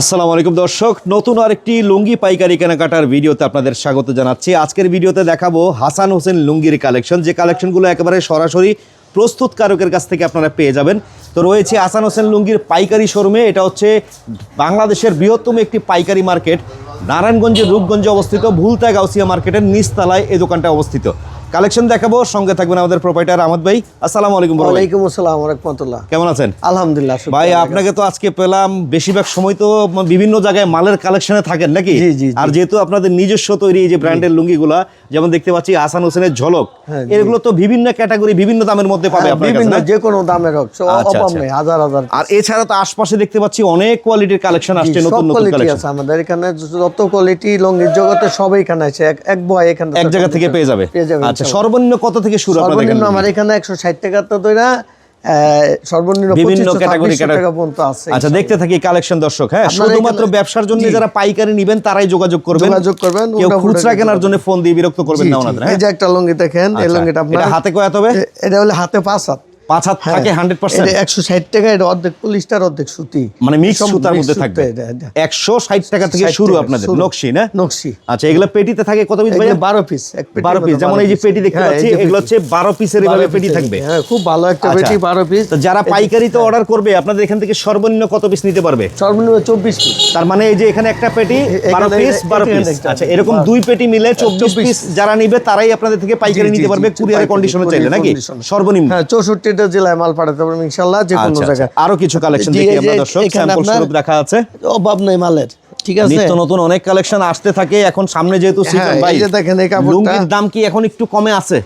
আসসালামু আলাইকুম দর্শক, নতুন আরেকটি লুঙ্গি পাইকারি কেনাকাটার ভিডিওতে আপনাদের স্বাগত জানাচ্ছি। আজকের ভিডিওতে দেখাবো হাসান হোসেন লুঙ্গির কালেকশন, যে কালেকশনগুলো একেবারে সরাসরি প্রস্তুতকারকের কাছ থেকে আপনারা পেয়ে যাবেন। তো রয়েছে হাসান হোসেন লুঙ্গির পাইকারি শোরুমে। এটা হচ্ছে বাংলাদেশের বৃহত্তম একটি পাইকারি মার্কেট, নারায়ণগঞ্জের রূপগঞ্জে অবস্থিত, ভুলতা গাউসিয়া মার্কেটের নিচতলায় এই দোকানটা অবস্থিত। কালেকশন দেখাবো, সঙ্গে থাকবেন আমাদের প্রোপাইটার আহমদ ভাই। আসসালামু আলাইকুম। ওয়ালাইকুম আসসালাম ওয়া রাহমাতুল্লাহ। কেমন আছেন? আলহামদুলিল্লাহ ভাই, আপনাকে তো আজকে পেলাম, বেশিরভাগ সময় তো বিভিন্ন জায়গায় মালের কালেকশনে থাকেন নাকি? আর যেহেতু আপনাদের নিজস্ব তৈরি এই যে ব্র্যান্ডের লুঙ্গিগুলা, যেমন দেখতে পাচ্ছি হাসান হোসেনের ঝলক, এগুলো তো বিভিন্ন ক্যাটাগরি বিভিন্ন দামের মধ্যে পাবে আপনার কাছে, না? যে কোনো দামের হোক, অভাব নেই, হাজার হাজার। আর এছাড়া তো আশপাশে দেখতে পাচ্ছি অনেক কোয়ালিটির কালেকশন আসছে, নতুন নতুন কালেকশন আছে আমাদের এখানে। যত কোয়ালিটি লুঙ্গির জগতে সবই এখানে আছে, এক বয় এখানে এক জায়গা থেকে পেয়ে যাবে। আচ্ছা, সর্বনিম্ন কত থেকে শুরু? সর্বনিম্ন আমার এখানে 160 টাকা তো দইরা সর্বনিম্ন বিভিন্ন ক্যাটাগরি টাকা পর্যন্ত আছে। আচ্ছা, দেখতে থাকি কালেকশন দর্শক। হ্যাঁ, শুধুমাত্র ব্যবসার জন্য যারা পাইকারি নেবেন তারাই যোগাযোগ করবেন। কেউ খুচরা কেনার জন্য ফোন দিয়ে বিরক্ত করবেন না ওনাদের। এই যে একটা লুঙ্গি দেখেন, এই লুঙ্গিটা আপনার হাতে কয় হবে? এটা হলো হাতে 5 হাত। 5 হাত থাকে 100%। 160 টাকা, এটা অর্ধেক পলিস্টার অর্ধেক সুতি, মানে মিক্স সুতার মধ্যে থাকবে। 160 টাকা থেকে শুরু আপনাদের নকশি, না? নকশি। আচ্ছা, এগুলা পেটিতে থাকে কত পিস ভাই? 12 পিস। 12 পিস, যেমন এই যে পেটি দেখতে পাচ্ছি, এগুলো হচ্ছে 12 পিসের এভাবে পেটি থাকবে। হ্যাঁ, খুব ভালো একটা পেটি, 12 পিস। তো যারা পাইকারিতে অর্ডার করবে আপনাদের এখান থেকে সর্বনিম্ন কত পিস নিতে পারবে? সর্বনিম্ন 24 পিস। তার মানে এই যে এখানে একটা পেটি 12 পিস 12 পিস। আচ্ছা, এরকম দুই পেটি মিলে 24 পিস যারা নিবে তারাই আপনাদের থেকে পাইকারি নিতে পারবে, কুরিয়ারের কন্ডিশনে চাইলে, নাকি? সর্বনিম্ন। হ্যাঁ, 64টা জেলায় মাল পাঠাতে পারবেন ইনশাআল্লাহ, যে কোনো জায়গায়। আরো কিছু কালেকশন দেখি আমরা দর্শক, স্যাম্পল স্বরূপ রাখা আছে। অভাব নেই মালের, ঠিক আছে? নিত্য নতুন অনেক কালেকশন আসতে থাকে। এখন সামনে যেহেতু সিজন, ভাই, এই যে দেখেন এই কাপড়টা, লুঙ্গির দাম কি এখন একটু কমে আছে?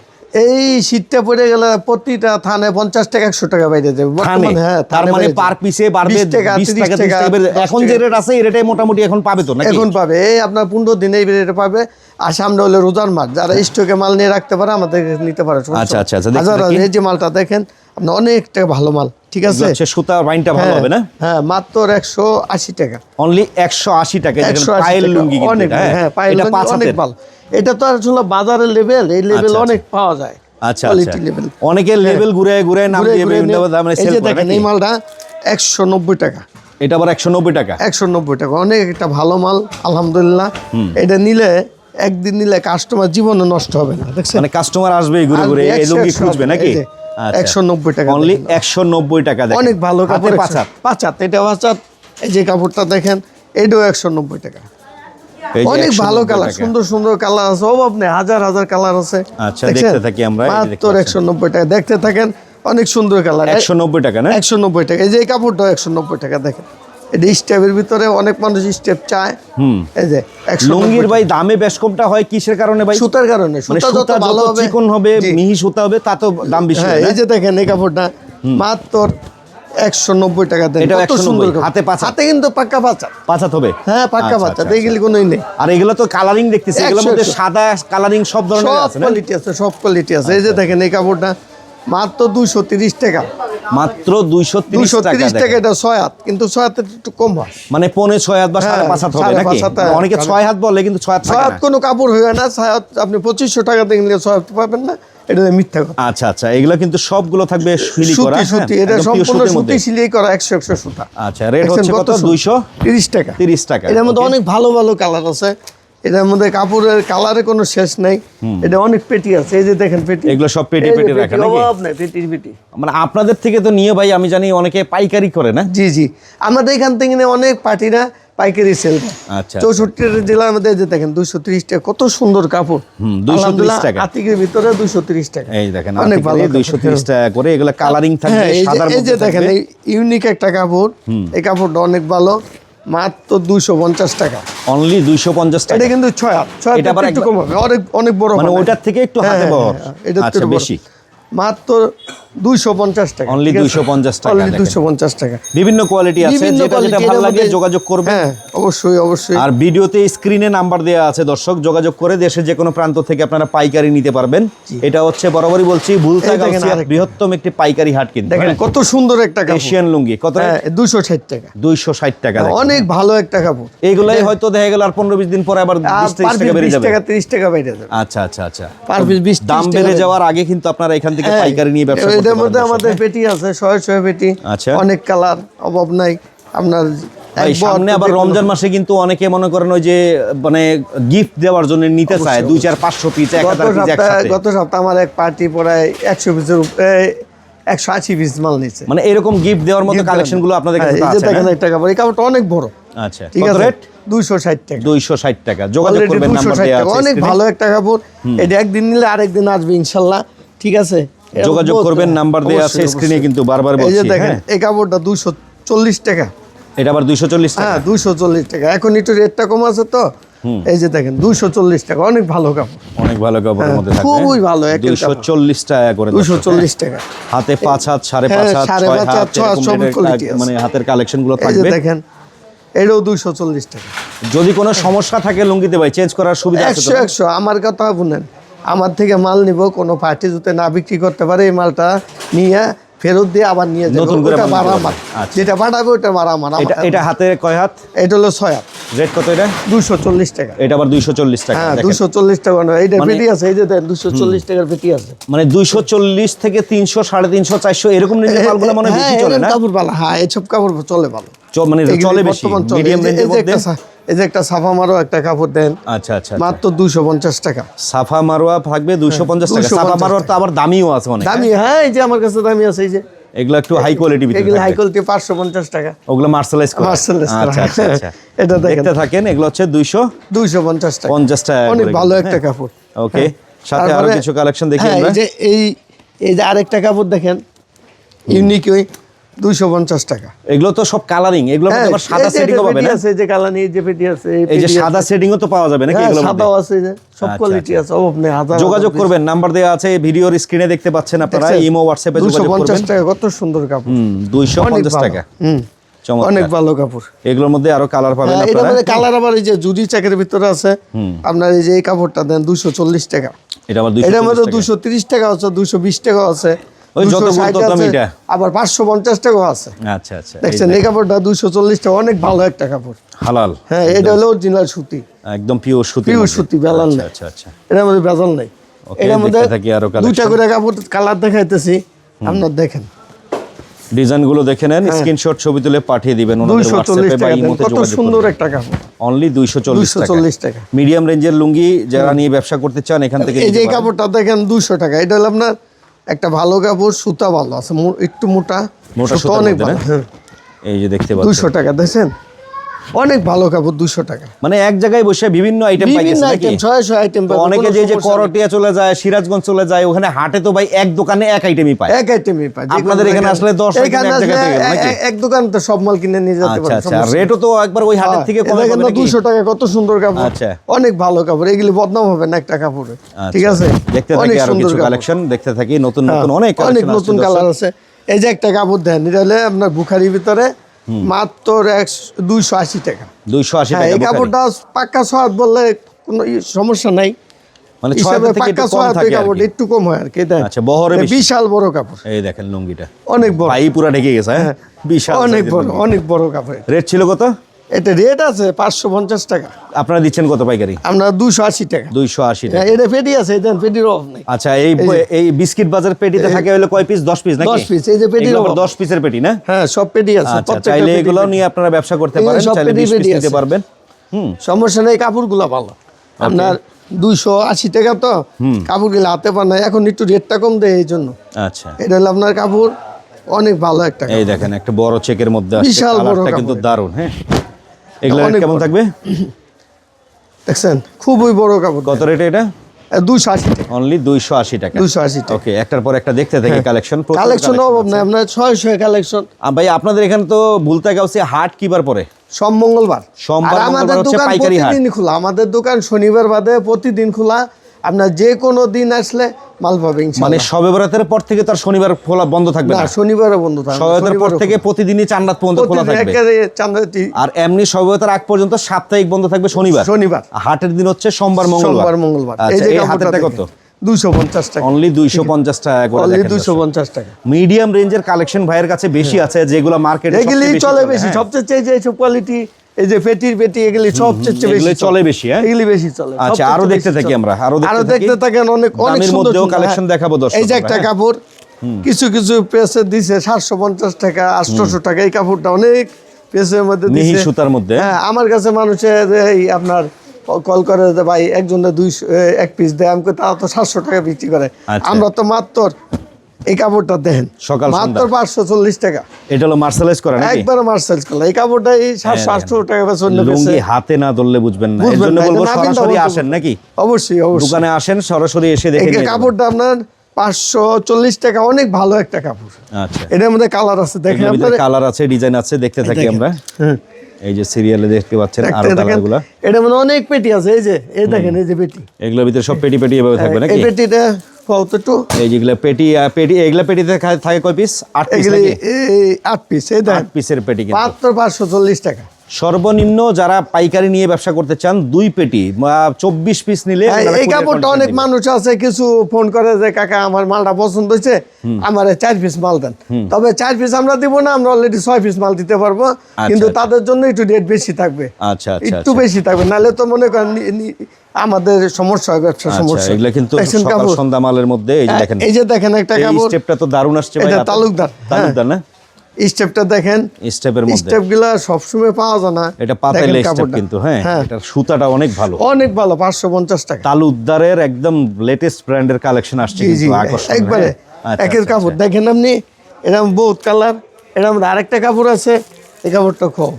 এই শীতটা পড়ে গেলে প্রতিটা থানে 50 টাকা 100 টাকা বাইরে যাবে বর্তমানে। হ্যাঁ, তার মানে পার পিসে বাড়বে 20 টাকা 30 টাকা। এখন যে রেট আছে এই রেটে মোটামুটি এখন পাবে তো, নাকি? এখন পাবে, এই আপনার 15 দিনে এই রেটে পাবে। আর সামনে হলো রোজার মাস, যারা স্টকে মাল নিয়ে রাখতে পারে আমাদের নিতে পারে। আচ্ছা আচ্ছা, এই যে মালটা দেখেন আপনার, অনেকটা ভালো মাল, ঠিক আছে? সুতা বাইনটা ভালো হবে, না? হ্যাঁ, মাত্র 180 টাকা। অনলি 180 টাকা। পায়েল লুঙ্গি, অনেক, হ্যাঁ, পায়েল লুঙ্গি অনেক ভালো। এটা তো আসলে বাজারের লেভেল, এই লেভেল অনেক পাওয়া যায়। আচ্ছা, অনেকে লেভেল ঘুরে ঘুরে নাম দিয়ে বিভিন্ন দামে সেল করে। দেখেন এই মালটা 190 টাকা। এটা আবার 190 টাকা। 190 টাকা, অনেক একটা ভালো মাল আলহামদুলিল্লাহ। এটা নিলে একদিন নিলে কাস্টমার জীবনে নষ্ট হবে না, দেখছেন? মানে কাস্টমার আসবে ঘুরে ঘুরে এই লুঙ্গি খুঁজবে, নাকি? 190 টাকা, অনলি 190 টাকা। অনেক ভালো কাপড়। 5 হাত, এটা 5 হাত। এই যে কাপড়টা দেখেন, এটাও 190 টাকা। অনেক ভালো কালার, সুন্দর সুন্দর কালার আছে, অভাব নেই, হাজার হাজার কালার আছে। আচ্ছা, দেখতে থাকি আমরা। মাত্র 190 টাকা, দেখতে থাকেন, অনেক সুন্দর কালার। 190 টাকা, না? 190 টাকা। এই যে কাপড়টা 190 টাকা, দেখেন। এটা স্টেপের ভিতরে অনেক মানুষ স্টেপ চায়। এই যে লুঙ্গির ভাই দামে বেশ কমটা হয় কিসের কারণে ভাই? সুতার কারণে। সুতা যত ভালো হবে, চিকন হবে, মিহি সুতা হবে, তা তো দাম বেশি। হ্যাঁ, এই যে দেখেন এই কাপড়টা মাত্র 190 টাকা দেন। কত সুন্দর হাতে 5 হাতে, কিন্তু পাক্কা 5 হাত হবে। হ্যাঁ, পাক্কা 5 হাত, এগুলি কোনোই নেই। আর এগুলো তো কালারিং দেখতেছি, এগুলোর মধ্যে সাদা কালারিং সব ধরনের আছে, না? কোয়ালিটি আছে, সব কোয়ালিটি আছে। এই যে দেখেন এই কাপড়টা মাত্র 230 টাকা। মাত্র 230 টাকা। এটা 6 হাত, কিন্তু 6 হাতের একটু কম হয়, মানে 6.5 হাত বা 5.5 হাত হবে, নাকি? অনেকে 6 হাত বলে, কিন্তু 6 হাত কোনো কাপড় হয় না। 6 হাত আপনি 2500 টাকা দিয়ে নিলে 6 হাত পাবেন না, এটা মিথ্যা কথা। আচ্ছা আচ্ছা, এগুলো কিন্তু সবগুলো থাকবে সিলি করা, সুতি। এটা সম্পূর্ণ সুতি সিলাই করা, 100 সুতা। আচ্ছা, রেট হচ্ছে কত? 230 টাকা। 30 টাকা। এর মধ্যে অনেক ভালো ভালো কালার আছে। এটার মধ্যে কাপড়ের কালারে কোনো শেষ নাই। এটা অনেক পেটি আছে, এই যে দেখেন পেটি, এগুলো সব পেটি রাখা, নাকি? অভাব নাই, পেটি। মানে আপনাদের থেকে তো নিয়ে ভাই আমি জানি অনেকে পাইকারি করে, না? জি জি, আমাদের এখান থেকে অনেক পার্টিরা পাইকারি সেল। আচ্ছা, 64 জেলার মধ্যে যে দেখেন 230 টাকা, কত সুন্দর কাপড়। 230 টাকা। আতিকের ভিতরে 230 টাকা। এই দেখেন অনেক ভালো, 230 টাকা করে। এগুলো কালারিং থাকবে, সাদার মধ্যে। এই যে দেখেন এই ইউনিক একটা কাপড়, এই কাপড়টা অনেক ভালো, মাত্র 250 টাকা। অনলি 250 টাকা। এটা কিন্তু 6 হাত। এটা আবার একটু কম হবে, অনেক বড়, মানে ওটার থেকে একটু হাতে বড়। আচ্ছা, বেশি। মাত্র 250 টাকা। অনলি 250 টাকা। অনলি 250 টাকা। বিভিন্ন কোয়ালিটি আছে, যেটা ভালো লাগে যোগাযোগ করবেন। হ্যাঁ, অবশ্যই। আর ভিডিওতে স্ক্রিনে নাম্বার দেওয়া আছে, দর্শক যোগাযোগ করে দেশের যে কোনো প্রান্ত থেকে আপনারা পাইকারি নিতে পারবেন। এটা হচ্ছে বরাবরই বলছি, ভুলতা গাউসিয়া বৃহত্তম একটি পাইকারি হাট। কিন্তু দেখেন কত সুন্দর একটা কাপড়, এশিয়ান লুঙ্গি। কত? 260 টাকা। 260 টাকা, অনেক ভালো একটা কাপড়। এগুলাই হয়তো দেখা গেল আর 15-20 দিন পরে আবার 20-30 টাকা বেড়ে যাবে। 30 টাকা বেড়ে যাবে। আচ্ছা আচ্ছা আচ্ছা, পার পিস 20 দাম বেড়ে যাওয়ার আগে কিন্তু আপনারা এখান থেকে পাইকারি নিয়ে ব্যবসা করতে পারেন। এর মধ্যে আমাদের পেটি আছে, 100 পেটি। আচ্ছা, অনেক কালার, অভাব নাই। আপনার ভাই সামনে আবার রমজান মাসে কিন্তু অনেকে মনে করেন ওই যে মানে গিফট দেওয়ার জন্য নিতে চায় 2-4-500 পিস 1000 পিস একসাথে। গত সপ্তাহে আমার এক পার্টি প্রায় 100 পিসের উপরে 180 পিস মাল নিচ্ছে। মানে এরকম গিফট দেওয়ার মতো কালেকশন গুলো আপনাদের কাছে আছে। দেখেন একটা কাপড়, এই কাপড়টা অনেক বড়। আচ্ছা, ঠিক কত আছে, রেট? 260 টাকা। 260 টাকা। যোগাযোগ করবেন, নাম্বার দেয়া আছে। অনেক ভালো একটা কাপড়, এটা একদিন নিলে আরেকদিন আসবে ইনশাআল্লাহ। ঠিক আছে, যোগাযোগ করবেন, নাম্বার দেয়া আছে স্ক্রিনে, কিন্তু বারবার বলছি। এই যে দেখেন এই কাপড়টা 240 টাকা। এটা আবার 240 টাকা? হ্যাঁ 240 টাকা। এখন একটু রেটটা কম আছে তো। এই যে দেখেন 240 টাকা, অনেক ভালো কাপড়, অনেক ভালো কাপড়ের মধ্যে থাকবে। খুবই ভালো। 240 টাকা করে। 240 টাকা। হাতে 5 হাত, 5.5 হাত, 6 হাত, সব কোয়ালিটি মানে হাতের কালেকশন গুলো এই যে থাকবে। দেখেন এটাও 240 টাকা। যদি কোনো সমস্যা থাকে লুঙ্গিতে ভাই চেঞ্জ করার সুবিধা আছে তো? 100 আমার কথা শুনেন, আমার থেকে মাল নিব, কোনো পার্টি যদি না বিক্রি করতে পারে এই মালটা নিয়ে ফেরত দিয়ে আবার নিয়ে যাবে, নতুন করে ওটা বানাতে বাড়া হবে। মাল। আচ্ছা। যেটা বাড়াবে ওটা বাড়া মাল। এটা হাতে কয় হাত? এটা হলো 6 হাত। রেট কত এটা? 240 টাকা। এটা আবার 240 টাকা। হ্যাঁ দেখেন 240 টাকা না, এইটা পেটি আছে, এই যে দেন 240 টাকার পেটি আছে। মানে 240 থেকে 300, 350, 400 এরকম রেঞ্জের মালগুলো মনে বেশি চলে না? কাপড় ভালো, হ্যাঁ এইসব কাপড় চলে ভালো, মানে এগুলি চলে বেশি বর্তমান চলে। মিডিয়াম রেঞ্জের মধ্যে। এই যে একটা সাফা মারো একটা কাপড় দেন, আচ্ছা আচ্ছা, মাত্র 250 টাকা। সাফা মারোয়া থাকবে 250 টাকা। সাফা মারোয়ার তো আবার দামিও আছে অনেক। দামি, হ্যাঁ এই যে আমার কাছে দামি আছে, এই যে এগুলো একটু হাই কোয়ালিটি ভিতরে এগুলো হাই থাকবে। কোয়ালিটি 550 টাকা। ওগুলো মার্শালাইজ করা। মার্শালাইজ করা। আচ্ছা আচ্ছা আচ্ছা। এটা দেখেন দেখতে থাকেন, এগুলো হচ্ছে 250 টাকা। 250 টাকা অনেক করে ভালো কিন্তু, একটা হ্যাঁ। কাপড়। ওকে, সাথে আরো তারপরে- কিছু কালেকশন দেখি হ্যাঁ, আমরা। এই যে এই যে আরেকটা কাপড় দেখেন, ইউনিক ওই 250 টাকা। এগুলো তো সব কালারিং, এগুলো হ্যাঁ, আবার সাদা এই যে সেটিং এটা হবে পেটি না? আছে, এই যে কালানি, এই যে পেটি আছে, এই যে পেটি সাদা আছে। সেটিংও তো পাওয়া যাবে নাকি হ্যাঁ, এগুলোর মধ্যে? সাদাও আছে, এই যে সব আচ্ছা, কোয়ালিটি আছে, অভাব নেই। হাজার যোগাযোগ করবেন, নাম্বার দেওয়া আছে ভিডিওর স্ক্রিনে দেখতে পাচ্ছেন আপনারা। ইমো হোয়াটসঅ্যাপে যোগাযোগ করবেন। 250 টাকা, কত সুন্দর কাপড়। 250 টাকা। চমৎকার। অনেক ভালো কাপড়। এগুলোর মধ্যে আরো কালার পাবেন হ্যাঁ, এটার আপনারা। মধ্যে কালার আবার এই যে জুরি চাকের ভিতরে আছে। আপনার এই যে এই কাপড়টা দেন 240 টাকা। এটা আবার এটার মধ্যে 240 টাকা। 230 টাকা আছে, 220 টাকা আছে, ওই যত 260 তত আছে, এটা। আবার 550 টাকা আছে। আচ্ছা আচ্ছা, দেখছেন এই কাপড়টা 240 টাকা, অনেক ভালো একটা কাপড়। হালাল, হ্যাঁ, এটা হলো অরিজিনাল সুতি, একদম পিওর সুতি। পিওর সুতি, বেলাল নেই। আচ্ছা আচ্ছা। এটার মধ্যে বেজাল নেই। ওকে, এটার মধ্যে দেখতে থাকি আরো দুইটা কালেকশন। করে কাপড় কালার দেখাইতেছি, আপনারা দেখেন। ডিজাইনগুলো দেখে নেন, স্ক্রিনশট ছবি তুলে পাঠিয়ে দিবেন ওনাদের 240 হোয়াটসঅ্যাপে বা টাকা দেন, ইমোতে কত যোগাযোগ সুন্দর করবেন। একটা কাপড়। অনলি 240 টাকা। 240 টাকা। মিডিয়াম রেঞ্জের লুঙ্গি যারা নিয়ে ব্যবসা করতে চান এখান থেকে এই যে নিতে এই পারেন। কাপড়টা দেখেন 200 টাকা। এটা হলো আপনার একটা ভালো কাপড়, সুতা ভালো আছে, একটু মোটা, মোটা সুতা সুতার অনেক মধ্যে না? ভালো। হ্যাঁ, এই যে দেখতে পাচ্ছেন 200 টাকা দেখছেন, অনেক ভালো কাপড়, 200 টাকা। মানে এক জায়গায় বসে বিভিন্ন আইটেম বিভিন্ন পাইতেছেন নাকি? আইটেম, 600 আইটেম তো অনেকে যে করটিয়া চলে যায়, সিরাজগঞ্জ চলে যায়, ওখানে হাটে তো ভাই এক দোকানে এক আইটেমই পায়। এক আইটেমই পায়। আপনাদের এখানে আসলে 10 আইটেম এখানে এক জায়গা আসলে থেকে গেল নাকি? এক দোকান তো সব মাল কিনে নিয়ে যেতে আচ্ছা পারেন। আচ্ছা, রেটও তো একবার ওই হাটের থেকে কমে দেখেন পাবে নাকি? 200 টাকা, কত সুন্দর কাপড়। আচ্ছা। অনেক ভালো কাপড়, এগুলি বদনাম হবে না একটা কাপড়ে। আচ্ছা, ঠিক আছে, দেখতে অনেক থাকি আরো সুন্দর কিছু কাপড়। কালেকশন, দেখতে থাকি নতুন হ্যাঁ, নতুন অনেক অনেক কালেকশন নতুন কালার আছে। এই যে একটা কাপড় দেন, এটা হলে আপনার বুখারির ভিতরে মাত্র 280 টাকা। 280 হ্যাঁ, টাকা। এই কাপড়টা পাক্কা সোয়াদ বললে কোনো সমস্যা নাই। মানে 6 হিসাবে থেকে একটু পাক্কা কম সোয়াদ থাকে আর কাপড় কি। একটু কম হয় আর কি। দেন আচ্ছা, বহরে বেশি। বিশাল বড় কাপড়, এই দেখেন লুঙ্গিটা অনেক বড়, ভাই পুরা ঢেকে গেছে। হ্যাঁ, বিশাল অনেক size-এর বড়, লুঙ্গি। অনেক বড় কাপড়। রেট ছিল কত? এটা রেট আছে 550 টাকা, আপনারা দিচ্ছেন কত পাইকারি? আমরা 280 টাকা। 280 টাকা। হ্যাঁ, এটা পেটি আছে, এই দেন পেটির অভাব নেই। আচ্ছা, এই বিস্কিট বাজার পেটিতে থাকে হলো কয় পিস? 10 পিস নাকি? 10 পিস, এই যে পেটির এগুলো আবার অভাব। 10 পিসের পেটি না? হ্যাঁ, সব পেটি আছে, আচ্ছা, প্রত্যেকটা চাইলে পেটি এগুলো পেটি। নিয়ে আপনারা ব্যবসা করতে এই পারেন, সব চাইলে পেটি 20 পিস পেটি নিতে আছে। পারবেন। সমস্যা নেই, কাপড়গুলো ভালো। আপনার 280 টাকা তো কাপড়গুলো হাতে পান না, এখন একটু রেটটা কম দেয় এই জন্য। আচ্ছা, এটা হলো আপনার কাপড়, অনেক ভালো একটা এই কাপড়। দেখেন একটা বড় চেকের মধ্যে আসছে, বিশাল বড় কালারটা কাপড়। কিন্তু দারুণ। হ্যাঁ, এগুলো অনেক কেমন বড়। থাকবে? দেখছেন খুবই বড় কাপড়। কত রেটে এটা? 280 টাকা। অনলি 280 টাকা। 280 টাকা। ওকে, একটার পর একটা দেখতে থাকি কালেকশন। কালেকশন অভাব নাই, আপনার 600 কালেকশন। ভাই আপনাদের এখানে তো ভুলতে গাউসে হাট কিবার পরে? সব মঙ্গলবার। সোমবার, আর আমাদের মঙ্গলবার হচ্ছে দোকান পাইকারি হাট। প্রতিদিন খোলা, আমাদের দোকান শনিবার বাদে প্রতিদিন খোলা। আপনার যে কোনো দিন আসলে মাল পাবে মানে ইনশাআল্লাহ। শবে বরাতের পর থেকে তার শনিবার খোলা বন্ধ থাকবে না, না? শনিবারও বন্ধ থাকবে। শবে বরাতের পর থেকে প্রতিদিনই চার রাত পর্যন্ত খোলা থাকবে। একেবারে চাঁদাটি আর এমনি শবে বরাতের আগ পর্যন্ত সাপ্তাহিক বন্ধ থাকবে শনিবার। শনিবার। হাটের দিন হচ্ছে সোমবার, মঙ্গলবার। সোমবার, মঙ্গলবার। আচ্ছা, এই কাপড়টা হাতেরটা দেখেন, কত? 250 টাকা। অনলি 250 টাকা করে। অনলি দেখেন 250 টাকা। মিডিয়াম রেঞ্জের কালেকশন ভাইয়ের কাছে বেশি আছে, যেগুলো মার্কেটে এগুলি চলে বেশি, সবচেয়ে যে এইসব কোয়ালিটি, এই যে পেটির পেটি, এগুলি সবচেয়ে বেশি এগুলো চলে বেশি। হ্যাঁ, এগুলি বেশি চলে। আচ্ছা, সবচেয়ে আরো বেশি দেখতে থাকি চলে। আমরা, আরো আরো দেখতে দেখতে থাকি। থাকেন, অনেক অনেক দামের সুন্দর মধ্যেও সুন্দর। কালেকশন হ্যাঁ। দেখাবো দর্শক। এই যে একটা কাপড়, কিছু কিছু প্রেসে দিছে 750 টাকা, 800 টাকা। এই কাপড়টা অনেক পিসের মধ্যে মিহি দিছে। সুতার মধ্যে। হ্যাঁ, আমার কাছে মানুষের এই আপনার কল করে যে ভাই একজনে 200 এক পিস দেয়, আমি কই তারা তো 700 টাকা বিক্রি করে, আচ্ছা। আমরা তো মাত্র এই কাপড়টা দেখেন সকাল মাত্র সন্ধ্যা। 540 টাকা, এটা হলো মার্শালাইজ করা নাকি? একবার মার্সেল করা। এই কাপড়টা এই 700-800 টাকা বেচে অন্য লুঙ্গি বেচে। হাতে না ধরলে বুঝবেন না, এর বুঝবেন জন্য না, বলবো এটা না কিনতে সরাসরি বলতে আসেন নাকি? অবশ্যই অবশ্যই দোকানে আসেন, সরাসরি এসে দেখে এই নিয়ে যাবেন। কাপড়টা আপনার 540 টাকা, অনেক ভালো একটা কাপড়। আচ্ছা, এটার মধ্যে কালার আছে দেখেন এগুলোর ভিতরে আপনারা। কালার আছে, ডিজাইন আছে, দেখতে থাকি দেখেন। আমরা। হ্যাঁ, এই যে সিরিয়ালে দেখতে পাচ্ছেন আরো দেখেন কালারগুলো। এটার মধ্যে অনেক পেটি আছে, এই যে এই দেখেন, এই যে পেটি, এগুলোর ভিতরে সব পেটি পেটি এভাবে থাকবে এই নাকি? পেটিটা কত একটু, এই যেগুলো পেটি এগুলা পেটিতে থাকে কয় পিস? 8 পিস এগুলি নাকি? এই 8 পিস, এই দেখেন 8 পিসের পেটি কিন্তু। মাত্র 540 টাকা। সর্বনিম্ন যারা পাইকারি নিয়ে ব্যবসা করতে চান 2 পেটি 24 পিস নিলে হ্যাঁ, ওনারা এই courier কাপড়টা condition অনেক দিবে। মানুষ আছে কিছু ফোন করে যে কাকা আমার মালটা পছন্দ হয়েছে, আমার 4 পিস মাল দেন। তবে 4 পিস আমরা দিব না, আমরা অলরেডি 6 পিস মাল দিতে পারবো, কিন্তু আচ্ছা। তাদের জন্য একটু রেট বেশি থাকবে, আচ্ছা আচ্ছা একটু বেশি থাকবে, নাহলে তো মনে করেন আমাদের সমস্যা হয়, ব্যবসা আচ্ছা, সমস্যা। এগুলা কিন্তু দেখছেন সকাল কাপড়? সন্ধ্যা মালের মধ্যে। এই যে হ্যাঁ, দেখেন, এই যে দেখেন একটা এই কাপড়, স্টেপটা তো দারুণ আসছে ভাই। এটা হাতে। তালুকদার, তালুকদার না? স্টেপটা দেখেন, স্টেপের মধ্যে স্টেপ গুলা সবসময় পাওয়া যায় না। এটা পাতাইলে দেখেন স্টেপ কাপড়টা। কিন্তু। হ্যাঁ, হ্যাঁ, এটার সুতাটা অনেক ভালো। অনেক ভালো, 550 টাকা। তালুকদারের একদম লেটেস্ট ব্র্যান্ডের কালেকশন আসছে জি জি, কিন্তু আকর্ষণ। একবারে আচ্ছা, একের আচ্ছা, কাপড় আচ্ছা। দেখেন আপনি, এরকম বহুত কালার। এর মধ্যে আরেকটা কাপড় আছে, এই কাপড়টা খুব।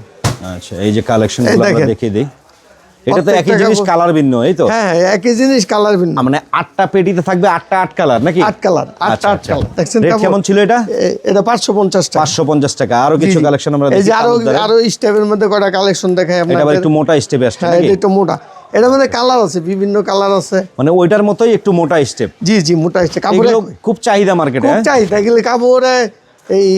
আচ্ছা, এই যে কালেকশন এই গুলো আমরা দেখেন। দেখিয়ে দিই। এটা তো একই প্রত্যেকটা জিনিস, কাপড়- কালার ভিন্ন, এই তো? হ্যাঁ, একই জিনিস, কালার ভিন্ন। মানে 8টা পেটিতে থাকবে 8টা 8 কালার নাকি? 8 কালার, 8টা 8 কালার। দেখছেন রেট কাপড়? কেমন ছিল এটা? এটা 550 টাকা। 550 টাকা। আরো জি, কিছু জি। কালেকশন আমরা এই দেখি যে আরো তালুকদারের। আরো স্টেপের মধ্যে কয়টা কালেকশন দেখাই এটা আবার আপনাদের। একটু মোটা স্টেপে আসছে হ্যাঁ, নাকি? এটা একটু মোটা, এটার মধ্যে কালার আছে, বিভিন্ন কালার আছে। মানে ওইটার মতোই একটু মোটা স্টেপ। জি জি, মোটা স্টেপ কাপড়, এগুলো খুব চাহিদা মার্কেটে। খুব চাহিদা। এগুলো কাপড়ে এই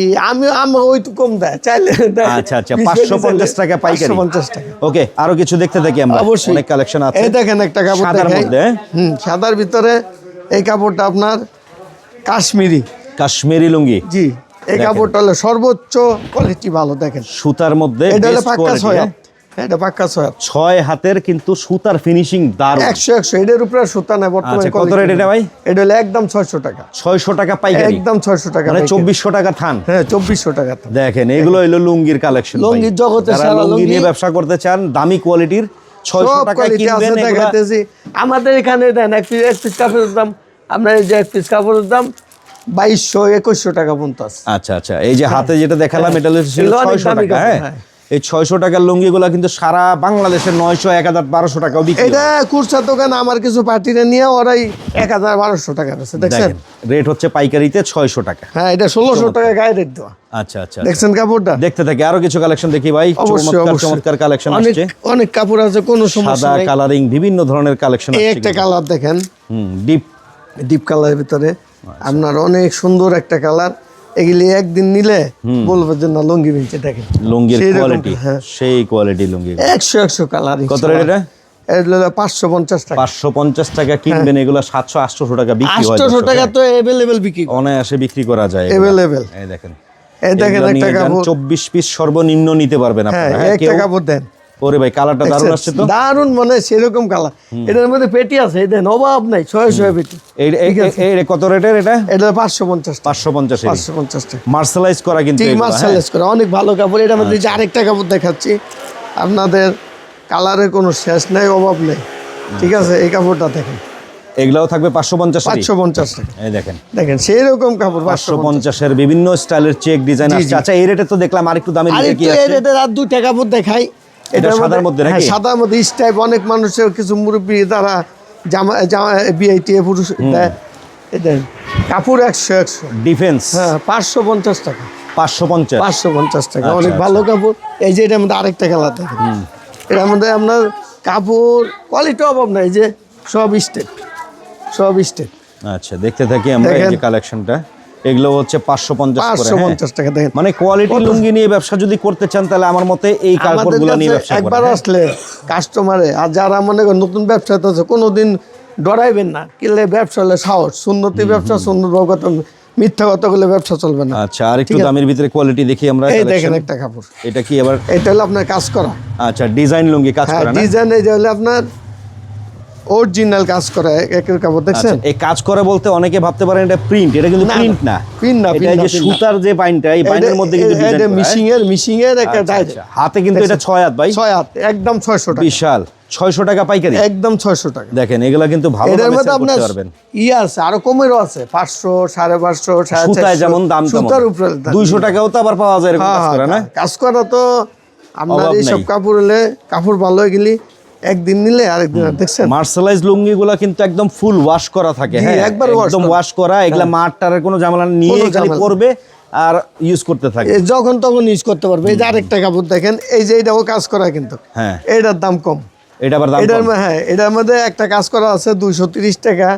আমি ওই তো কম দেয়, চাইলে দেয়। আচ্ছা আচ্ছা, 550 টাকা পাইকারি। 550 টাকা। ওকে, আরো কিছু দেখতে থাকি আমরা। অবশ্যই। অনেক কালেকশন আছে। এই দেখেন একটা কাপড় সাদার দেখাই। মধ্যে, হ্যাঁ? সাদার ভিতরে এই কাপড়টা আপনার কাশ্মীরি। কাশ্মীরি লুঙ্গি। জি, এই দেখেন। কাপড়টা হলো সর্বোচ্চ কোয়ালিটি ভালো, দেখেন। সুতার মধ্যে এটা হলো best পাক্কা quality, 6 হ্যাঁ? হাত। এটা পাক্কা 6 হাত। 6 হাতের কিন্তু সুতার ফিনিশিং দারুণ। 100 এটার উপরে আর সুতা নাই বর্তমানে। আচ্ছা, কত quality রেট এটা ভাই? এটা হলো একদম 600 টাকা। 600 টাকা পাইকারি। একদম 600 টাকা মানে পাইকারি। 2400 টাকা থান। হ্যাঁ, 2400 টাকা। দেখেন, এগুলো হলো লুঙ্গির কালেকশন। লুঙ্গির জগতে সারা লুঙ্গি লুঙ্গি। নিয়ে ব্যবসা করতে চান, দামি কোয়ালিটির 600 সব টাকা কোয়ালিটি আছে, কিনবেন। এগুলা দেখাইতেছি। আমাদের এখানে দেন এক পিস কাপড়ের দাম, আমরা এই যে এক পিস কাপড়ের দাম 2200-2100 টাকা পর্যন্ত আছে। আচ্ছা আচ্ছা, এই যে হাতে যেটা দেখালাম এটা হলো এগুলো অনেক 600 দামি টাকা। কাপড়, হ্যাঁ, হ্যাঁ। এই 600 টাকার লুঙ্গিগুলো কিন্তু সারা বাংলাদেশে 900, 1000, 1200 টাকাও বিক্রি হয়। এটা কুরসা দোকান, আমার কিছু পার্টিরা নিয়ে ওরাই 1000-1200 টাকা আছে, দেখছেন? দেখেন, রেট হচ্ছে পাইকারিতে 600 টাকা। হ্যাঁ, এটা 1600 টাকা গায়ে রেট দেওয়া। আচ্ছা আচ্ছা, দেখছেন কাপড়টা? দেখতে থাকি, আরো কিছু কালেকশন দেখি ভাই। অবশ্যই চমৎকার অবশ্যই। চমৎকার কালেকশন অনেক আসছে। অনেক কাপড় আছে, কোনো সমস্যা সাদা নেই। কালারিং বিভিন্ন ধরনের কালেকশন এই আসছে একটা কিন্তু। কালার দেখেন, ডিপ। ডিপ কালারের ভিতরে আচ্ছা। আপনার অনেক সুন্দর একটা কালার। এগুলি একদিন নিলে বলবো যে না লুঙ্গি বিনছে, দেখেন লুঙ্গির সেই রকম, কোয়ালিটি, হ্যাঁ। সেই কোয়ালিটি লুঙ্গি। 100 কালার। কত রেট এটা? এটা 550 টাকা। 550 টাকা কিনবেন, এগুলো 700-800 টাকা বিক্রি হয়। 800 টাকা তো এভেলেবেল বিক্রি করে। অনায়াসে বিক্রি করা যায় এগুলা। Available। এই দেখেন, এই দেখেন এগুলা একটা নিয়ে যান, কাপড়। 24 পিস সর্বনিম্ন নিতে পারবেন হ্যাঁ, আপনারা। হ্যাঁ, একটা কেউ- কাপড় দেন। ওরে ভাই, কালারটা দারুণ আসছে তো। দারুণ, মানে সেরকম কালার। এটার মধ্যে পেটি আছে, এই দেন, অভাব নাই, 600 পেটি। এই কত রেটের এটা? এটা 550 টাকা। 550 এর। 550 টাকা। মার্শালাইজ করা কিন্তু ঠিক, এগুলা, হ্যাঁ? মার্শালাইজ করা, অনেক ভালো কাপড়। এটার মধ্যে যে আরেকটা কাপড় দেখাচ্ছি আপনাদের, কালারের কোনো শেষ নাই, অভাব নেই। ঠিক আছে, এই কাপড়টা দেখেন, এগুলাও থাকবে 550 এরই? 550 টাকা। এই দেখেন, দেখেন সেই রকম কাপড় 550। 550 এর বিভিন্ন স্টাইলের চেক ডিজাইন জি, আসছে। জি। আচ্ছা, এই রেটে তো দেখলাম আরেকটু দামি আর দিকে একটু কি এই আছে? রেটের আর দুইটা কাপড় দেখাই। এটা সাদার মধ্যে নাকি? হ্যাঁ, সাদার মধ্যে স্টাইপ। অনেক মানুষের কিছু মুরব্বী তারা জামা জামা বিআইটি পুরুষ দেয়। এই দেখেন কাপড় 100। ডিফেন্স। হ্যাঁ, 550 টাকা। 550। 550 টাকা, আচ্ছা, অনেক আচ্ছা। ভালো কাপড়। এই যে এটার মধ্যে আরেকটা কালার দেখেন, এটার মধ্যে আপনার কাপড় কোয়ালিটি অভাব নাই, যে সব স্টেপ, সব স্টেপ। আচ্ছা, দেখতে থাকি আমরা এই যে দেখেন। কালেকশনটা। এগুলো হচ্ছে 550 করে, হ্যাঁ? 550 টাকা দেখেন। মানে কোয়ালিটি লুঙ্গি নিয়ে ব্যবসা যদি করতে চান, তাহলে আমার মতে এই আমাদের কাপড়গুলো নিয়ে কাছে ব্যবসা একবার করেন। আসলে কাস্টমারে, আর যারা মনে করেন নতুন ব্যবসাতে আছে, কোনোদিন ডরাইবেন না। কিনলে ব্যবসা হলে সাহস, সুন্নতি ব্যবসা, সুন্দর কথা, মিথ্যা কথা বলে ব্যবসা চলবে না। আচ্ছা, আর একটু ঠিক আছে। দামের ভিতরে কোয়ালিটি দেখি আমরা। এই collection। দেখেন একটা কাপড়, এটা কি আবার? এটা হলো আপনার কাজ করা। আচ্ছা, ডিজাইন লুঙ্গি কাজ হ্যাঁ, করা না? ডিজাইন। এই যে হলো আপনার অরিজিনাল কাজ করা একের কাপড় দেখছেন। এই কাজ করে বলতে অনেকে ভাবতে পারেন এটা প্রিন্ট, এটা কিন্তু প্রিন্ট না। এটা এই যে সুতার যে বাইনটা, এই বাইনের মধ্যে কিন্তু ডিজাইন করা। মিশিং এর একটা ডাইরেক্ট হাতে কিন্তু এটা 6 হাত ভাই, 6 হাত একদম 600 টাকা, বিশাল 600 টাকা পাইকারি, একদম 600 টাকা। দেখেন এগুলা কিন্তু ভালো এর দামে মধ্যে সেল আপনার করতে পারবেন। আছে আরো কমেরও আছে, 500, 550, 450, সুতায় যেমন দাম তেমন। সুতার উপরে 200 টাকাও তো আবার পাওয়া যায় এরকম কাজ করা না। কাজ করা তো আপনার অভাব এই সব নাই। কাপড় হলে কাপড় ভালো হয়ে গেলি একদিন নিলে আরেকদিন দেখছেন। মার্শালাইজ লুঙ্গিগুলা কিন্তু একদম ফুল ওয়াশ করা থাকে, জি, হ্যাঁ একবার একদম ওয়াশ করা, এগুলা মারটারের কোনো ঝামেলা নিয়ে কোনো খালি ঝামেলা পরবে আর ইউজ করতে থাকে। এই যখন তখন ইউজ করতে পারবে। এই যে আরেকটা কাপড় দেখেন, এই যে এটাও কাজ করা কিন্তু, হ্যাঁ এটার দাম কম। এটা আবার দাম এটার কম। হ্যাঁ এটার মধ্যে একটা কাজ করা আছে 230 টাকা।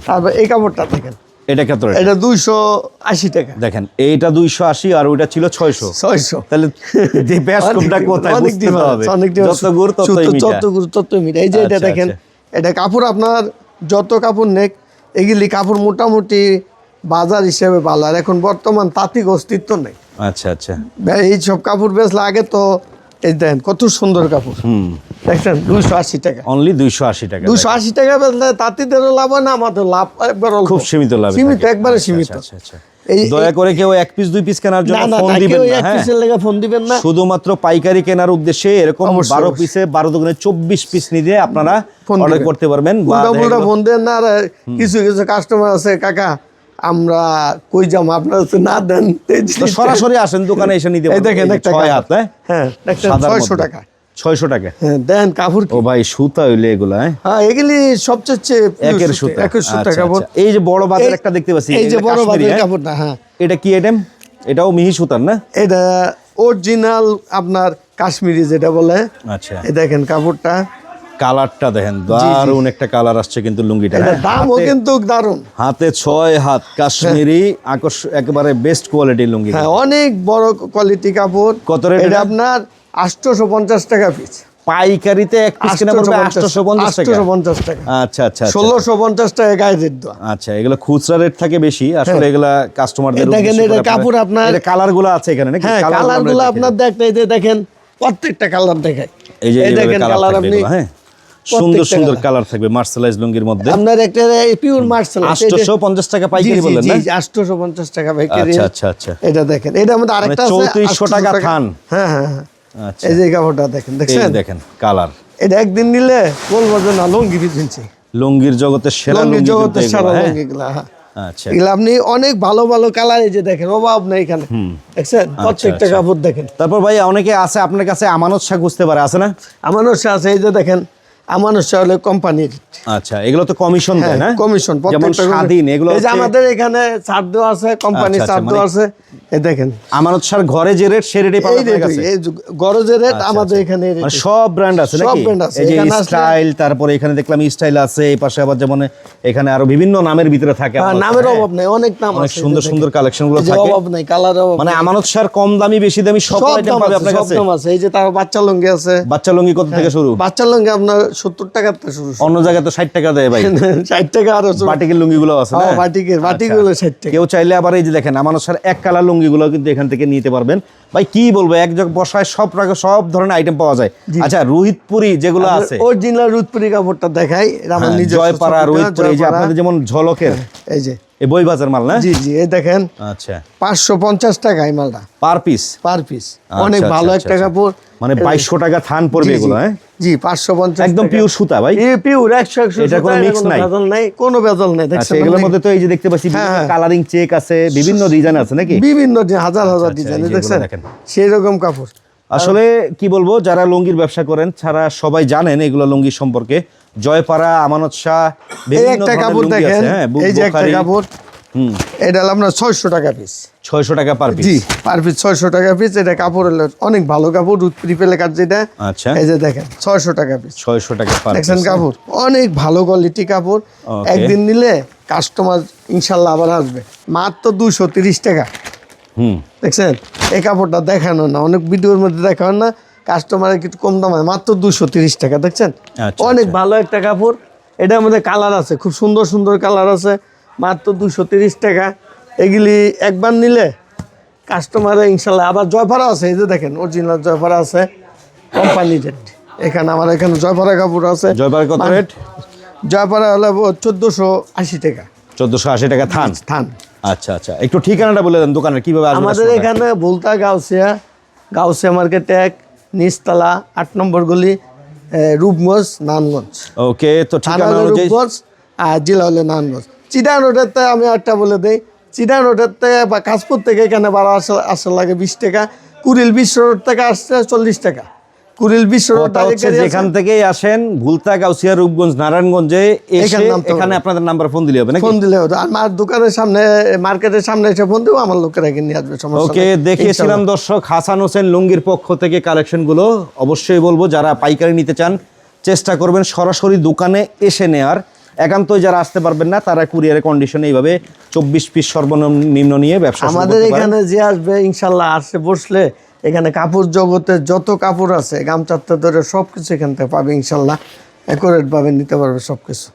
তারপর এই কাপড়টা দেখেন, এটা কত রেট? এটা 280 টাকা। দেখেন এইটা 280 আর ওইটা ছিল 600। 600। তাহলে যে ব্যাস কমটা কোথায় বুঝতে হবে। যত গুড় ততই মিঠা। যত গুড় ততই মিঠা। এই যে এটা আচ্ছা, দেখেন, আচ্ছা। এটা কাপড় আপনার যত কাপড় নেক, এগুলি কাপড় মোটামুটি বাজার হিসেবে ভালো। আর এখন বর্তমান তাঁতিক অস্তিত্ব নেই। আচ্ছা আচ্ছা, এই সব কাপড় বেচলে আগে তো এই দেখেন কত সুন্দর কাপড়, দেখছেন 280 টাকা। অনলি 280 টাকা। 280 টাকা বেচলে তাঁতিদেরও লাভ হয় না, আমাদের লাভ একবার অল্প। খুব সীমিত লাভ, সীমিত, একবারে সীমিত। আচ্ছা আচ্ছা, দয়া করে কেউ 1 পিস 2 পিস কেনার জন্য না ফোন না, দিবেন কেউ না, এক হ্যাঁ পিসের লেগে ফোন দিবেন না। শুধুমাত্র পাইকারি কেনার উদ্দেশ্যে এরকম অবশ্যই, 12 অবশ্যই। পিসে 12 দোকানে 24 পিস নিয়ে আপনারা ফোন অর্ডার দিবেন। করতে পারবেন। বা উল্টা দেখা পুল্টা গেলো- ফোন দেন না। আর কিছু কিছু কাস্টমার আছে, কাকা আমরা কই যাম, আপনারা তো না দেন। তো সরাসরি আসেন দোকানে এসে নিতে এই পারবেন। দেখেন একটা 6 হাত, কাপড়। হ্যাঁ দেখেন, সাদার 600 মধ্যে। টাকা। 600 টাকা। হ্যাঁ দেন কাপড় ও ভাই সুতা হইলে এগুলা, হ্যাঁ হ্যাঁ এগুলি সবচেয়ে একের সুতা। একের সুতা আচ্ছা, কাপড়। আচ্ছা। এই যে বড় বাজার একটা দেখতে পাচ্ছি, এই যে এটা বড় কাশ্মীরি, বাজার হ্যাঁ? কাপড়টা, হ্যাঁ এটা কি আইটেম? এটাও মিহি সুতার না? এটা অরিজিনাল আপনার কাশ্মীরি যেটা বলে। আচ্ছা, এই দেখেন কাপড়টা, কালারটা দেখেন, দারুণ একটা কালার আসছে কিন্তু লুঙ্গিটা, এটা হ্যাঁ? দামও কিন্তু দারুণ। হাতে 6 হাত কাশ্মীরি একেবারে বেস্ট কোয়ালিটির লুঙ্গি। হ্যাঁ অনেক বড় কোয়ালিটি কাপড়। কত রেট এটা এটা? আপনার 850 টাকা পিস। পাইকারিতে এক পিস কিনা পড়বে 850 টাকা। 850 টাকা। আচ্ছা আচ্ছা, 1650 টাকা গায়ে রেট দেওয়া। আচ্ছা এগুলো খুচরা রেট থাকে বেশি আসলে, এগুলা কাস্টমারদের দেখেন, এটা কাপড় আপনার- এটা কালারগুলো আছে এখানে নাকি? হ্যাঁ কালারগুলো কালার আমরা গুলো দেখে আপনার দেখতে, এই যে দেখেন প্রত্যেকটা কালার দেখায়। এই যে এই এইভাবে দেখেন কালার কালার থাকবে আপনি এগুলো, হ্যাঁ সুন্দর প্রত্যেকটা সুন্দর colour। কালার থাকবে মার্শালাইজ লুঙ্গির মধ্যে। আপনার একটা পিওর মার্শাল 850 টাকা পাইকারি বললেন না? 850 টাকা পাইকারি। আচ্ছা আচ্ছা আচ্ছা, এটা দেখেন, এটার মধ্যে আরেকটা আছে 3400 টাকা 800 থান। হ্যাঁ হ্যাঁ হ্যাঁ, আচ্ছা এই যে কাপড়টা দেখেন, এই দেখছেন দেখেন কালার। এটা একদিন নিলে বলবো যে না লুঙ্গি কিনছি। লুঙ্গির জগতের সেরা লুঙ্গি লুঙ্গি জগতের কিন্তু সারা এগুলো, হ্যাঁ? লুঙ্গিগুলা, হ্যাঁ আচ্ছা এগুলো আপনি অনেক ভালো ভালো কালার, এই যে দেখেন অভাব নেই এখানে, দেখছেন প্রত্যেকটা আচ্ছা। কাপড় দেখেন। তারপর ভাই অনেকে আছে আপনার কাছে আমানত শাক বুঝতে পারে, আছে না? আমানত শাহ আছে, এই যে দেখেন আমানত শাহ হলো কোম্পানির। আচ্ছা এগুলো তো কমিশন দেয় না? কমিশন যেমন প্রত্যেকটা স্বাধীন এগুলো এই যে হচ্ছে- আমাদের এখানে ছাড় দেওয়া আছে, কোম্পানি আচ্ছা, আচ্ছা, ছাড় দেওয়া আছে, এই দেখেন আমানত শার ঘরে যে রেট সে রেটে পাওয়া এই যায় রেট, কাছে। এই গরজের রেট আচ্ছা, আমাদের আচ্ছা। এখানে এই মানে rate। সব ব্র্যান্ড আছে সব নাকি? brand আছে। এই যে এখানে আসলে- স্টাইল, তারপরে এখানে দেখলাম স্টাইল আছে, এই পাশে আবার যেমন এখানে আরো বিভিন্ন নামের ভিতরে থাকে হ্যাঁ, আমানত নামের শাহ, অভাব নেই, অনেক নাম অনেক আছে, সুন্দর এই যে সুন্দর দেখেন। কালেকশন গুলো এই যে থাকে। অভাব নেই, কালার অভাব মানে নেই। আমানত শার কম দামি বেশি দামি সব সব আইটেম দাম পাবে আছে, আপনার সব কাছে। দাম আছে। এই যে তার বাচ্চা লুঙ্গি আছে, বাচ্চা লুঙ্গি কত থেকে শুরু? বাচ্চা লুঙ্গি আপনার 70 টাকা থেকে শুরু। অন্য জায়গায় তো 60 টাকা দেয় ভাই। 60 টাকা আরো শুরু। বাটিকের লুঙ্গিগুলো আছে না? বাটিকের 60 টাকা। কেউ চাইলে আবার এই যে দেখেন আমানত শার এক কালার লুঙ্গিগুলো কিন্তু এখান থেকে নিতে পারবেন। ভাই কি বলবো, এক জায়গায় বসায় সব ধরনের আইটেম পাওয়া যায়। আচ্ছা রোহিতপুরি যেগুলো আছে, অরিজিনাল রুদপুরি কাপড়টা দেখাই, এটা আমার হ্যাঁ, নিজস্ব জয়পাড়া ছবিটা, রোহিতপুরি, এই যে জয়পাড়া। আপনাদের যেমন ঝলকের এই যে এই বই বাজার মাল না? জি জি, এই দেখেন আচ্ছা 550 টাকা এই মালটা পার পিস, পার পিস। অনেক ভালো একটা কাপড়, মানে 2200 টাকা থান পড়বে জি, জি, এগুলো, হ্যাঁ জি 550 একদম টাকা। পিওর সুতা ভাই। এই পিওর 100 এটা কোনো mix নাই? ভেজাল নাই, কোনো ভেজাল নাই, আচ্ছা দেখছেন এগুলোর মানে? মধ্যে তো এই যে দেখতে পাচ্ছি হ্যাঁ। কালারিং চেক আছে, বিভিন্ন ডিজাইন আছে নাকি? বিভিন্ন হাজার হাজার আচ্ছা, ডিজাইন, এই যে দেখছেন এগুলো দেখেন। সেই রকম কাপড়। আসলে কি বলবো, যারা লুঙ্গির ব্যবসা করেন ছাড়া সবাই জানেন এগুলো লুঙ্গি সম্পর্কে। জয়পাড়া, আমানত শাহ, এই বিভিন্ন একটা ধরনের কাপড় লুঙ্গি দেখেন, আছে, হ্যাঁ এই যে একটা বুখারি। কাপড়, এটা হলো আপনার 600 টাকা পিস। 600 টাকা পার পিস। জি পার পিস 600 টাকা পিস। এটা কাপড় হলো অনেক ভালো কাপড়, রুদপুরি পেলে কাট যেটা। আচ্ছা এই যে দেখেন 600 টাকা পিস, 600 টাকা পার দেখছেন পিস। কাপড় অনেক ভালো কোয়ালিটি কাপড়। Okay. একদিন নিলে কাস্টমার ইনশাল্লাহ আবার আসবে। মাত্র 230 টাকা, দেখছেন এই কাপড়টা দেখানো না, অনেক ভিডিওর মধ্যে দেখানো না, কাস্টমারের কিছু কম দাম হয়, মাত্র 230 টাকা, দেখছেন আচ্ছা, অনেক আচ্ছা। ভালো একটা কাপড়। এটার মধ্যে কালার আছে, খুব সুন্দর সুন্দর কালার আছে, মাত্র 230 টাকা। এগুলি একবার নিলে কাস্টমারে ইনশাল্লাহ আবার। জয়পাড়া আছে, এই যে দেখেন অরিজিনাল জয়পাড়া আছে, কোম্পানি রেট। এখানে আমার এখানে জয়পাড়া কাপড় আছে। জয়পাড়া কত রেট? জয়পাড়া হলো 1480 টাকা 1480 টাকা থান। থান। আচ্ছা আচ্ছা, একটু ঠিকানাটা বলে দেন দোকানের, কিভাবে আসবেন? আমাদের এখানে ভুলতা গাউসিয়া মার্কেট 1 নিচতলা 8 নম্বর গলি, রূপগঞ্জ, নারায়ণগঞ্জ। ওকে, তো থানা ঠিকানা হলো অনুযায়ী রূপগঞ্জ আর জেলা হলো নারায়ণগঞ্জ। চিটাং রোডেরতে আমি একটা বলে দেই, চিটাং রোডেরতে বা কাশপুর থেকে এখানে ভাড়া আসা লাগে 20 টাকা। কুড়িল বিশ্ব রোড থেকে আসছে 40 টাকা। কুড়িল বিশ্ব রোড কথা হচ্ছে যেখান থেকেই আসেন ভুলতা, গাউসিয়া, রূপগঞ্জ, নারায়ণগঞ্জে এসে এখানে আপনাদের নাম্বার ফোন দিলে হবে নাকি? ফোন দিলে হতো। আমার দোকানের সামনে, মার্কেটের সামনে এসে ফোন দেবো, আমার লোকেরা এখানে নিয়ে আসবে, সমস্যা ওকে, নেই। দেখিয়েছিলাম দর্শক হাসান হোসেন লুঙ্গির পক্ষ থেকে কালেকশনগুলো। অবশ্যই বলবো যারা পাইকারি নিতে চান চেষ্টা করবেন সরাসরি দোকানে এসে নেয়ার। একান্তই যারা আসতে পারবেন না তারা কুরিয়ারের কন্ডিশনে এইভাবে 24 পিস সর্বনিম্ন নিয়ে ব্যবসা শুরু আমাদের করতে পারেন। এখানে যে আসবে ইনশাল্লাহ আসে বসলে এখানে কাপড় জগতের যত কাপড় আছে গামছাতে ধরে সব কিছু এখান থেকে পাবে ইনশাল্লাহ, অ্যাকুরেট ভাবে নিতে পারবে সব কিছু।